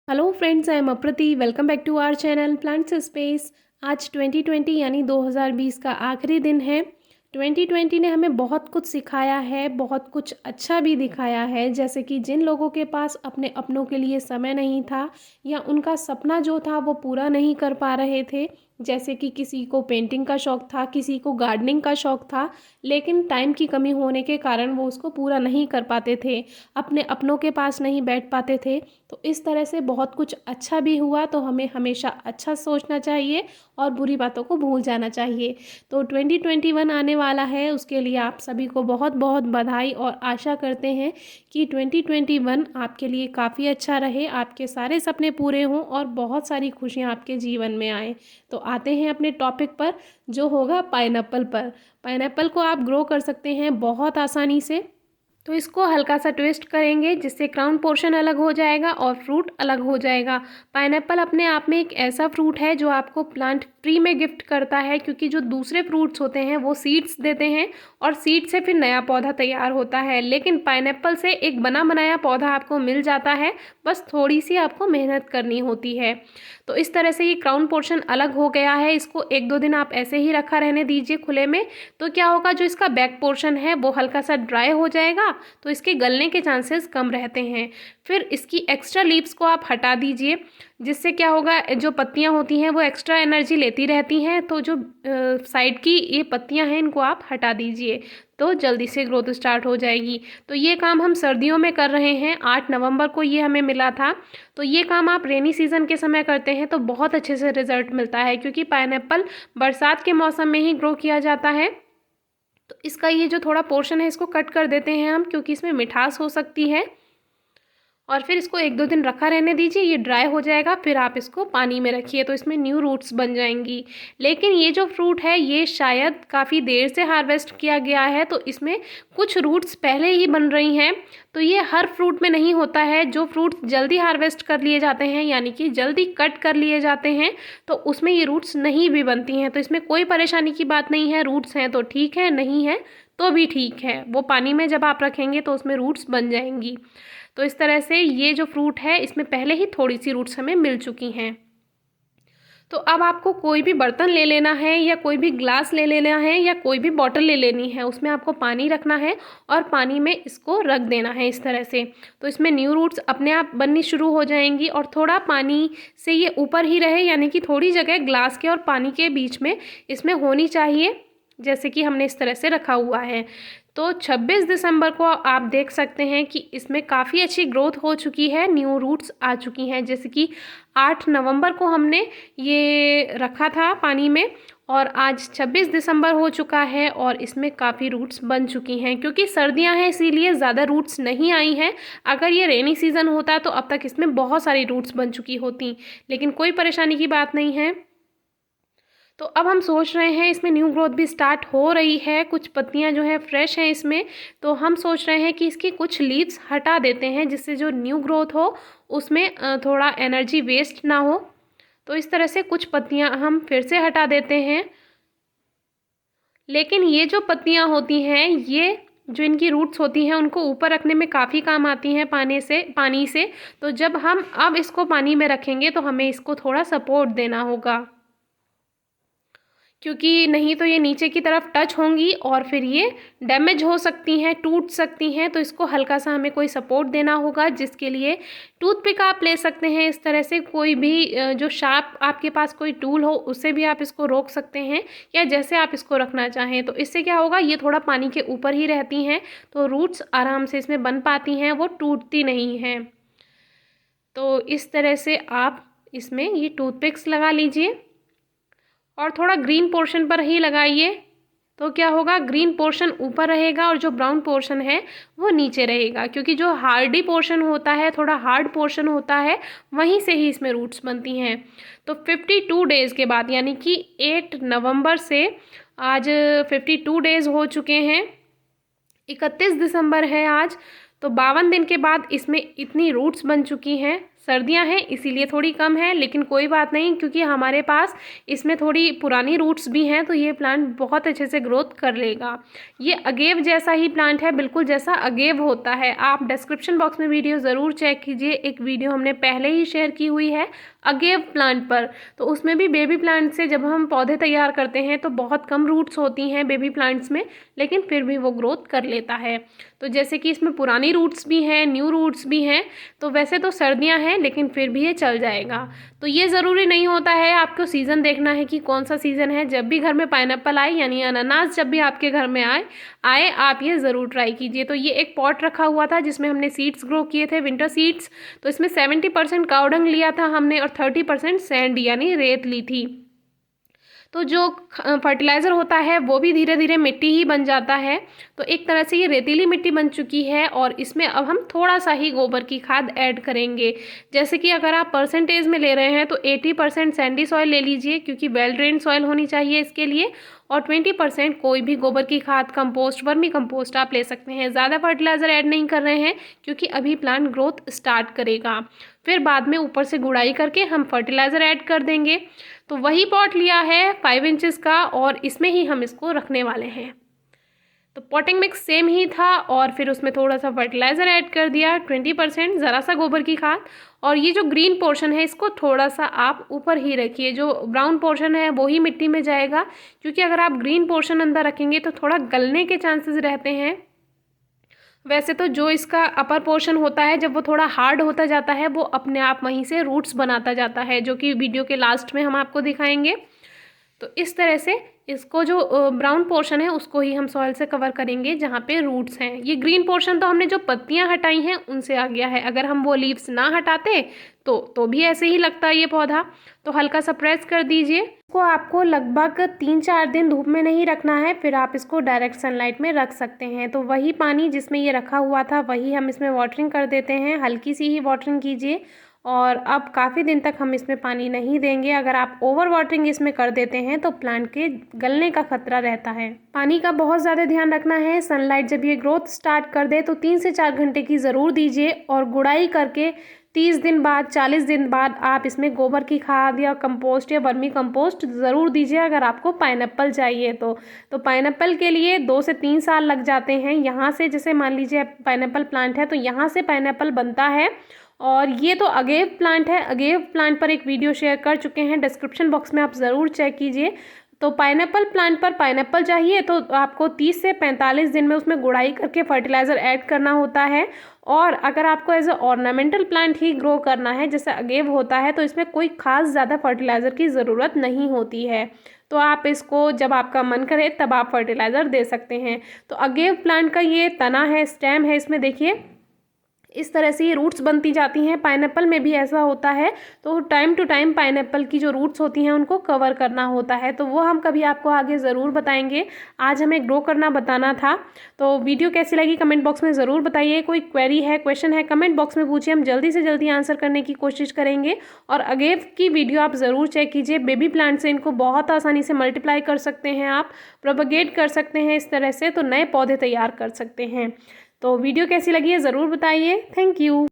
Hello friends, I am Aprati. Welcome back to our channel plants space. आज 2020 यानी 2020 का आखिरी दिन है। 2020 ने हमें बहुत कुछ सिखाया है, बहुत कुछ अच्छा भी दिखाया है। जैसे कि जिन लोगों के पास अपने अपनों के लिए समय नहीं था या उनका सपना जो था वो पूरा नहीं कर पा रहे थे, जैसे कि किसी को पेंटिंग का शौक़ था, किसी को गार्डनिंग का शौक़ था, लेकिन टाइम की कमी होने के कारण वो उसको पूरा नहीं कर पाते थे, अपने अपनों के पास नहीं बैठ पाते थे। तो इस तरह से बहुत कुछ अच्छा भी हुआ। तो हमें हमेशा अच्छा सोचना चाहिए और बुरी बातों को भूल जाना चाहिए। तो 2021 आने वाला है, उसके लिए आप सभी को बहुत बहुत बधाई और आशा करते हैं कि 2021 आपके लिए काफ़ी अच्छा रहे, आपके सारे सपने पूरे हों और बहुत सारी खुशियाँ आपके जीवन में आए। तो आते हैं अपने टॉपिक पर, जो होगा पाइनएप्पल पर। पाइनएप्पल को आप ग्रो कर सकते हैं बहुत आसानी से। तो इसको हल्का सा ट्विस्ट करेंगे जिससे क्राउन पोर्शन अलग हो जाएगा और फ्रूट अलग हो जाएगा। पाइनएप्पल अपने आप में एक ऐसा फ्रूट है जो आपको प्लांट फ्री में गिफ्ट करता है, क्योंकि जो दूसरे फ्रूट्स होते हैं वो सीड्स देते हैं और सीड से फिर नया पौधा तैयार होता है, लेकिन पाइनएप्पल से एक बना बनाया पौधा आपको मिल जाता है। बस थोड़ी सी आपको मेहनत करनी होती है। तो इस तरह से ये क्राउन पोर्शन अलग हो गया है। इसको एक दो दिन आप ऐसे ही रखा रहने दीजिए खुले में। तो क्या होगा, जो इसका बैक पोर्शन है वो हल्का सा ड्राई हो जाएगा, तो इसके गलने के चांसेस कम रहते हैं। फिर इसकी एक्स्ट्रा लीव्स को आप हटा दीजिए, जिससे क्या होगा, जो पत्तियां होती हैं वो एक्स्ट्रा एनर्जी लेती रहती हैं। तो जो साइड की ये पत्तियां हैं इनको आप हटा दीजिए, तो जल्दी से ग्रोथ स्टार्ट हो जाएगी। तो ये काम हम सर्दियों में कर रहे हैं। 8 नवंबर को ये हमें मिला था। तो ये काम आप रेनी सीजन के समय करते हैं तो बहुत अच्छे से रिजल्ट मिलता है, क्योंकि पाइनएप्पल बरसात के मौसम में ही ग्रो किया जाता है। तो इसका ये जो थोड़ा पोर्शन है इसको कट कर देते हैं हम, क्योंकि इसमें मिठास हो सकती है। और फिर इसको एक दो दिन रखा रहने दीजिए, ये ड्राई हो जाएगा। फिर आप इसको पानी में रखिए तो इसमें न्यू रूट्स बन जाएंगी। लेकिन ये जो फ्रूट है ये शायद काफ़ी देर से हार्वेस्ट किया गया है, तो इसमें कुछ रूट्स पहले ही बन रही हैं। तो ये हर फ्रूट में नहीं होता है। जो फ्रूट जल्दी हार्वेस्ट कर लिए जाते हैं, यानी कि जल्दी कट कर लिए जाते हैं, तो उसमें ये रूट्स नहीं भी बनती हैं। तो इसमें कोई परेशानी की बात नहीं है। रूट्स हैं तो ठीक है, नहीं है तो भी ठीक है। वो पानी में जब आप रखेंगे तो उसमें रूट्स बन जाएंगी। तो इस तरह से ये जो फ्रूट है इसमें पहले ही थोड़ी सी रूट्स हमें मिल चुकी हैं। तो अब आपको कोई भी बर्तन ले लेना है या कोई भी ग्लास ले लेना है या कोई भी बॉटल ले लेनी है, उसमें आपको पानी रखना है और पानी में इसको रख देना है इस तरह से। तो इसमें न्यू रूट्स अपने आप बननी शुरू हो जाएंगी और थोड़ा पानी से ये ऊपर ही रहे, यानी कि थोड़ी जगह ग्लास के और पानी के बीच में इसमें होनी चाहिए, जैसे कि हमने इस तरह से रखा हुआ है। तो 26 दिसंबर को आप देख सकते हैं कि इसमें काफ़ी अच्छी ग्रोथ हो चुकी है, न्यू रूट्स आ चुकी हैं। जैसे कि 8 नवंबर को हमने ये रखा था पानी में और आज 26 दिसंबर हो चुका है और इसमें काफ़ी रूट्स बन चुकी हैं। क्योंकि सर्दियां हैं इसीलिए ज़्यादा रूट्स नहीं आई हैं। अगर ये रेनी सीज़न होता तो अब तक इसमें बहुत सारी रूट्स बन चुकी होती, लेकिन कोई परेशानी की बात नहीं है। तो अब हम सोच रहे हैं, इसमें न्यू ग्रोथ भी स्टार्ट हो रही है, कुछ पत्तियां जो हैं फ्रेश हैं इसमें। तो हम सोच रहे हैं कि इसकी कुछ लीव्स हटा देते हैं, जिससे जो न्यू ग्रोथ हो उसमें थोड़ा एनर्जी वेस्ट ना हो। तो इस तरह से कुछ पत्तियां हम फिर से हटा देते हैं। लेकिन ये जो पत्तियां होती हैं, ये जो इनकी रूट्स होती हैं उनको ऊपर रखने में काफ़ी काम आती हैं पानी से। तो जब हम अब इसको पानी में रखेंगे तो हमें इसको थोड़ा सपोर्ट देना होगा, क्योंकि नहीं तो ये नीचे की तरफ टच होंगी और फिर ये डैमेज हो सकती हैं, टूट सकती हैं। तो इसको हल्का सा हमें कोई सपोर्ट देना होगा, जिसके लिए टूथपिक आप ले सकते हैं। इस तरह से कोई भी जो शार्प आपके पास कोई टूल हो उससे भी आप इसको रोक सकते हैं, या जैसे आप इसको रखना चाहें। तो इससे क्या होगा, ये थोड़ा पानी के ऊपर ही रहती हैं तो रूट्स आराम से इसमें बन पाती हैं, वो टूटती नहीं हैं। तो इस तरह से आप इसमें ये टूथपिक्स लगा लीजिए और थोड़ा ग्रीन पोर्शन पर ही लगाइए। तो क्या होगा, ग्रीन पोर्शन ऊपर रहेगा और जो ब्राउन पोर्शन है वो नीचे रहेगा, क्योंकि जो हार्डी पोर्शन होता है, थोड़ा हार्ड पोर्शन होता है, वहीं से ही इसमें रूट्स बनती हैं। तो 52 डेज़ के बाद, यानी कि 8 नवंबर से आज 52 डेज़ हो चुके हैं, 31 दिसंबर है आज। तो 52 दिन के बाद इसमें इतनी रूट्स बन चुकी हैं, सर्दियां हैं इसीलिए थोड़ी कम है, लेकिन कोई बात नहीं, क्योंकि हमारे पास इसमें थोड़ी पुरानी रूट्स भी हैं तो ये प्लांट बहुत अच्छे से ग्रोथ कर लेगा। ये अगेव जैसा ही प्लांट है, बिल्कुल जैसा अगेव होता है। आप डिस्क्रिप्शन बॉक्स में वीडियो ज़रूर चेक कीजिए, एक वीडियो हमने पहले ही शेयर की हुई है अगेव प्लांट पर। तो उसमें भी बेबी प्लांट से जब हम पौधे तैयार करते हैं तो बहुत कम रूट्स होती हैं बेबी प्लांट्स में, लेकिन फिर भी वो ग्रोथ कर लेता है। तो जैसे कि इसमें पुरानी रूट्स भी हैं, न्यू रूट्स भी हैं, तो वैसे तो सर्दियां हैं लेकिन फिर भी ये चल जाएगा। तो ये ज़रूरी नहीं होता है आपको सीज़न देखना है कि कौन सा सीज़न है। जब भी घर में पाइनएप्पल आए यानी अनानास जब भी आपके घर में आए आप ये ज़रूर ट्राई कीजिए। तो ये एक पॉट रखा हुआ था जिसमें हमने सीड्स ग्रो किए थे, विंटर सीड्स। तो इसमें 70% कावडंग लिया था हमने और 30% सैंड यानी रेत ली थी। तो जो फर्टिलाइज़र होता है वो भी धीरे धीरे मिट्टी ही बन जाता है। तो एक तरह से ये रेतीली मिट्टी बन चुकी है और इसमें अब हम थोड़ा सा ही गोबर की खाद ऐड करेंगे। जैसे कि अगर आप परसेंटेज में ले रहे हैं तो 80% सैंडी सॉइल ले लीजिए, क्योंकि वेल ड्रेन सॉइल होनी चाहिए इसके लिए, और 20% कोई भी गोबर की खाद, कंपोस्ट, वर्मी कंपोस्ट आप ले सकते हैं। ज़्यादा फर्टिलाइज़र ऐड नहीं कर रहे हैं क्योंकि अभी प्लांट ग्रोथ स्टार्ट करेगा। फिर बाद में ऊपर से गुड़ाई करके हम फर्टिलाइज़र ऐड कर देंगे। तो वही पॉट लिया है 5 इंचेस का और इसमें ही हम इसको रखने वाले हैं। तो पॉटिंग मिक्स सेम ही था और फिर उसमें थोड़ा सा फर्टिलाइज़र ऐड कर दिया 20%, ज़रा सा गोबर की खाद। और ये जो ग्रीन पोर्शन है इसको थोड़ा सा आप ऊपर ही रखिए, जो ब्राउन पोर्शन है वो ही मिट्टी में जाएगा, क्योंकि अगर आप ग्रीन पोर्शन अंदर रखेंगे तो थोड़ा गलने के चांसेस रहते हैं। वैसे तो जो इसका अपर पोर्शन होता है जब वो थोड़ा हार्ड होता जाता है वो अपने आप वहीं से रूट्स बनाता जाता है, जो कि वीडियो के लास्ट में हम आपको दिखाएंगे। तो इस तरह से इसको जो ब्राउन पोर्शन है उसको ही हम सॉइल से कवर करेंगे जहाँ पे रूट्स हैं। ये ग्रीन पोर्शन तो हमने जो पत्तियाँ हटाई हैं उनसे आ गया है, अगर हम वो लीव्स ना हटाते तो भी ऐसे ही लगता ये पौधा। तो हल्का सा प्रेस कर दीजिए। इसको आपको लगभग 3-4 दिन धूप में नहीं रखना है, फिर आप इसको डायरेक्ट सनलाइट में रख सकते हैं। तो वही पानी जिसमें ये रखा हुआ था वही हम इसमें वाटरिंग कर देते हैं, हल्की सी ही वाटरिंग कीजिए। और अब काफ़ी दिन तक हम इसमें पानी नहीं देंगे। अगर आप ओवर वाटरिंग इसमें कर देते हैं तो प्लांट के गलने का खतरा रहता है। पानी का बहुत ज़्यादा ध्यान रखना है। सनलाइट जब ये ग्रोथ स्टार्ट कर दे तो 3 से 4 घंटे की ज़रूर दीजिए और गुड़ाई करके 30 दिन बाद, 40 दिन बाद आप इसमें गोबर की खाद या कंपोस्ट या वर्मी कंपोस्ट ज़रूर दीजिए अगर आपको पाइनएप्पल चाहिए तो पाइनएप्पल के लिए 2 से 3 साल लग जाते हैं। यहाँ से जैसे मान लीजिए पाइनएप्पल प्लांट है तो यहाँ से पाइनएप्पल बनता है। और ये तो अगेव प्लांट है, अगेव प्लांट पर एक वीडियो शेयर कर चुके हैं, डिस्क्रिप्शन बॉक्स में आप ज़रूर चेक कीजिए। तो पाइनएप्पल प्लांट पर पाइनएप्पल चाहिए तो आपको 30 से 45 दिन में उसमें गुड़ाई करके फर्टिलाइज़र ऐड करना होता है। और अगर आपको एज अ ऑर्नामेंटल प्लांट ही ग्रो करना है जैसे अगेव होता है तो इसमें कोई खास ज़्यादा फर्टिलाइज़र की ज़रूरत नहीं होती है। तो आप इसको जब आपका मन करे तब आप फर्टिलाइज़र दे सकते हैं। तो अगेव प्लांट का ये तना है, स्टेम है, इसमें देखिए इस तरह से ये रूट्स बनती जाती हैं। पाइनएप्पल में भी ऐसा होता है। तो टाइम टू टाइम पाइनएप्पल की जो रूट्स होती हैं उनको कवर करना होता है, तो वो हम कभी आपको आगे ज़रूर बताएंगे। आज हमें ग्रो करना बताना था। तो वीडियो कैसी लगी कमेंट बॉक्स में ज़रूर बताइए। कोई क्वेरी है, क्वेश्चन है, कमेंट बॉक्स में पूछिए, हम जल्दी से जल्दी आंसर करने की कोशिश करेंगे। और अगेव की वीडियो आप ज़रूर चेक कीजिए। बेबी प्लांट से इनको बहुत आसानी से मल्टीप्लाई कर सकते हैं, आप प्रोपगेट कर सकते हैं इस तरह से, तो नए पौधे तैयार कर सकते हैं। तो वीडियो कैसी लगी है ज़रूर बताइए। Thank you.